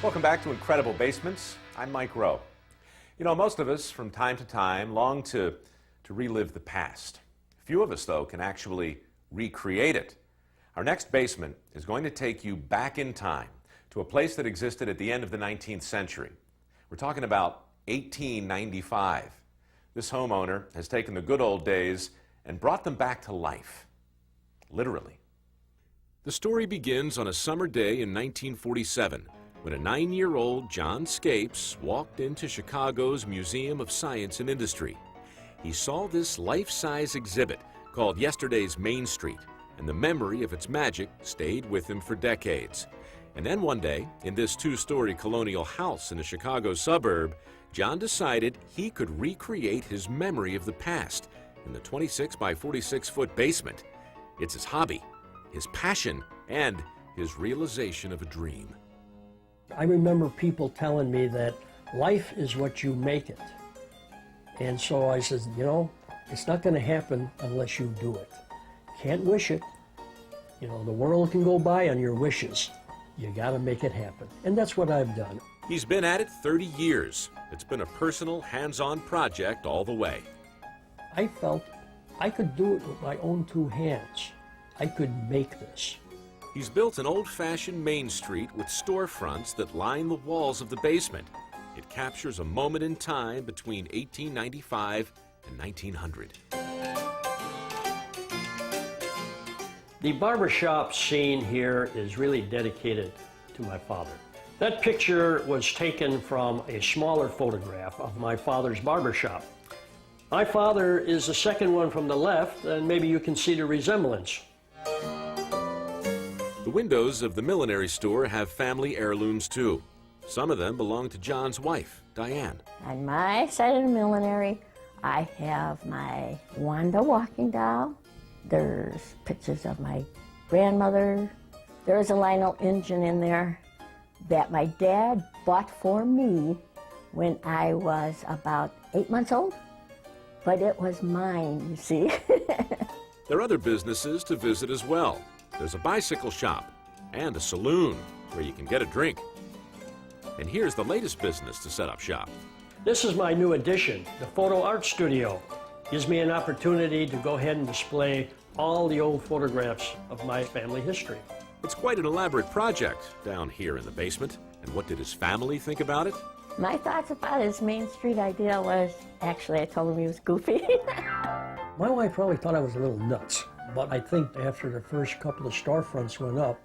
Welcome back to Incredible Basements. I'm Mike Rowe. You know, most of us from time to time long to relive the past. Few of us, though, can actually recreate it. Our next basement is going to take you back in time to a place that existed at the end of the 19th century. We're talking about 1895. This homeowner has taken the good old days and brought them back to life, literally. The story begins on a summer day in 1947 when a 9-year-old John Scapes walked into Chicago's Museum of Science and Industry. He saw this life-size exhibit called Yesterday's Main Street, and the memory of its magic stayed with him for decades. And then one day, in this 2-story colonial house in a Chicago suburb, John decided he could recreate his memory of the past in the 26 by 46-foot basement. It's his hobby, his passion, and his realization of a dream. I remember people telling me that life is what you make it. And so I said, you know, it's not going to happen unless you do it. Can't wish it. You know, the world can go by on your wishes. You got to make it happen. And that's what I've done. He's been at it 30 years. It's been a personal, hands-on project all the way. I felt I could do it with my own 2 hands. I could make this. He's built an old-fashioned main street with storefronts that line the walls of the basement. It captures a moment in time between 1895 and 1900. The barbershop scene here is really dedicated to my father. That picture was taken from a smaller photograph of my father's barbershop. My father is the second one from the left, and maybe you can see the resemblance. The windows of the millinery store have family heirlooms too. Some of them belong to John's wife, Diane. On my side of the millinery, I have my Wanda walking doll. There's pictures of my grandmother. There's a Lionel engine in there that my dad bought for me when I was about 8 months old. But it was mine, you see. There are other businesses to visit as well. There's a bicycle shop and a saloon where you can get a drink. And here's the latest business to set up shop. This is my new addition, the photo art studio. Gives me an opportunity to go ahead and display all the old photographs of my family history. It's quite an elaborate project down here in the basement. And what did his family think about it? My thoughts about his Main Street idea was, actually I told him he was goofy. My wife probably thought I was a little nuts, but I think after the first couple of storefronts went up,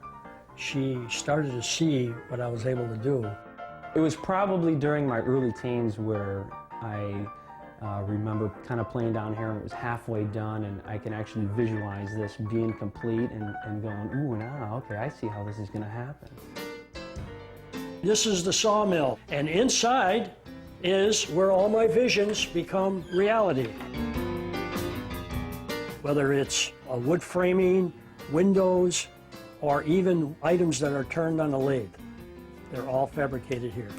she started to see what I was able to do. It was probably during my early teens where I remember kind of playing down here and it was halfway done and I can actually visualize this being complete and going, ooh, now, okay, I see how this is going to happen. This is the sawmill, and inside is where all my visions become reality. Whether it's a wood framing, windows, or even items that are turned on a lathe. They're all fabricated here.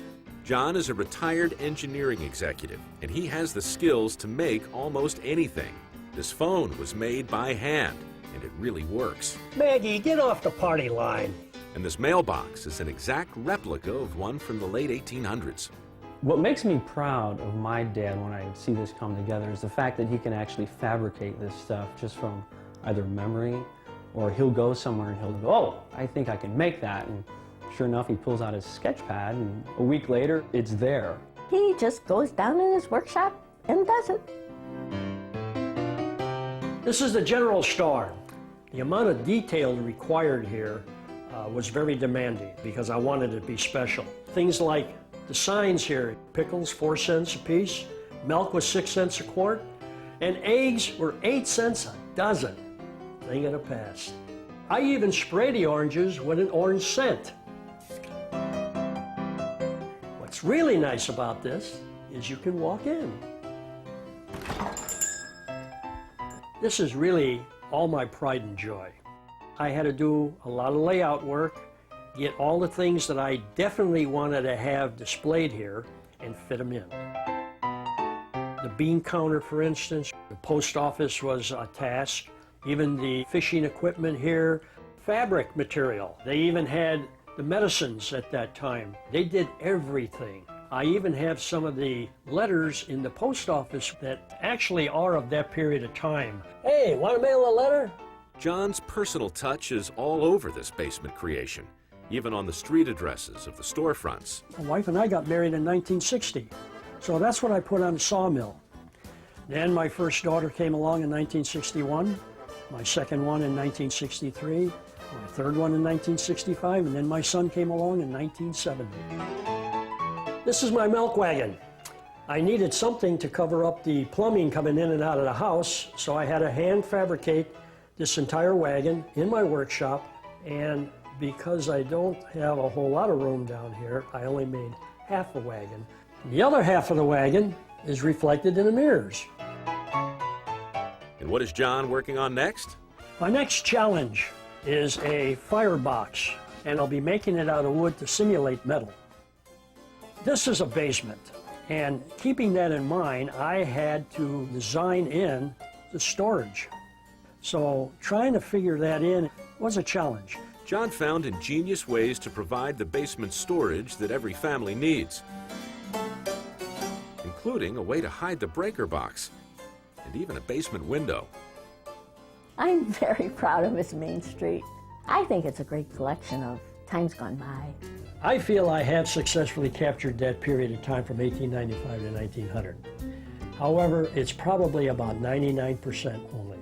John is a retired engineering executive, and he has the skills to make almost anything. This phone was made by hand, and it really works. Maggie, get off the party line. And this mailbox is an exact replica of one from the late 1800s. What makes me proud of my dad when I see this come together is the fact that he can actually fabricate this stuff just from either memory or he'll go somewhere and he'll go, oh, I think I can make that. And sure enough, he pulls out his sketch pad and a week later, it's there. He just goes down in his workshop and does it. This is the general store. The amount of detail required here was very demanding because I wanted it to be special. Things like the signs here, pickles 4 cents a piece, milk was 6 cents a quart, and eggs were 8 cents a dozen. Thing of the past. I even spray the oranges with an orange scent. What's really nice about this is you can walk in. This is really all my pride and joy. I had to do a lot of layout work, get all the things that I definitely wanted to have displayed here and fit them in. The bean counter, for instance, the post office was a task. Even the fishing equipment here, fabric material. They even had the medicines at that time. They did everything. I even have some of the letters in the post office that actually are of that period of time. Hey, want to mail a letter? John's personal touch is all over this basement creation, even on the street addresses of the storefronts. My wife and I got married in 1960, so that's what I put on the sawmill. Then my first daughter came along in 1961, my second one in 1963, my third one in 1965, and then my son came along in 1970. This is my milk wagon. I needed something to cover up the plumbing coming in and out of the house, so I had to hand fabricate this entire wagon in my workshop, and because I don't have a whole lot of room down here, I only made half a wagon. The other half of the wagon is reflected in the mirrors. And what is John working on next? My next challenge is a firebox, and I'll be making it out of wood to simulate metal. This is a basement, and keeping that in mind, I had to design in the storage. So trying to figure that in was a challenge. John found ingenious ways to provide the basement storage that every family needs, including a way to hide the breaker box and even a basement window. I'm very proud of Miss Main Street. I think it's a great collection of times gone by. I feel I have successfully captured that period of time from 1895 to 1900. However, it's probably about 99% only.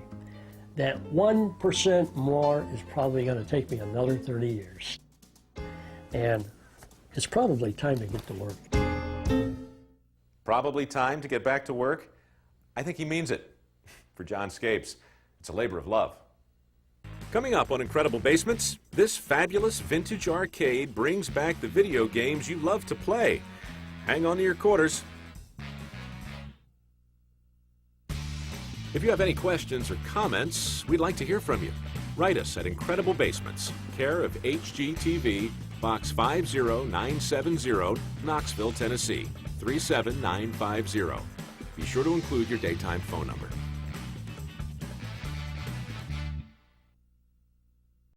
That 1% more is probably going to take me another 30 years. And it's probably time to get to work. Probably time to get back to work? I think he means it. For John Scapes, it's a labor of love. Coming up on Incredible Basements, this fabulous vintage arcade brings back the video games you love to play. Hang on to your quarters. If you have any questions or comments, we'd like to hear from you. Write us at Incredible Basements, care of HGTV, Box 50970, Knoxville, Tennessee, 37950. Be sure to include your daytime phone number.